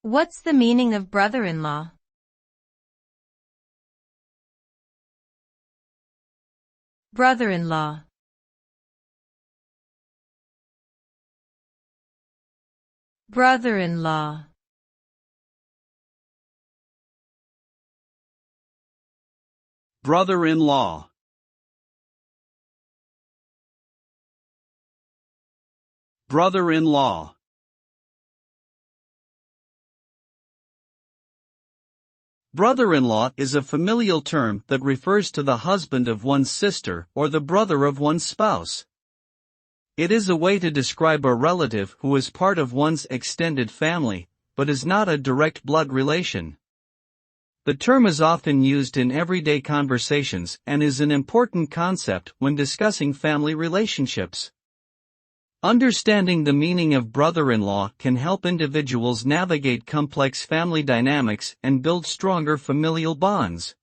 What's the meaning of brother-in-law? Brother-in-law. Brother-in-law. Brother-in-law. Brother-in-law. Brother-in-law is a familial term that refers to the husband of one's sister or the brother of one's spouse. It is a way to describe a relative who is part of one's extended family, but is not a direct blood relation. The term is often used in everyday conversations and is an important concept when discussing family relationships. Understanding the meaning of brother-in-law can help individuals navigate complex family dynamics and build stronger familial bonds.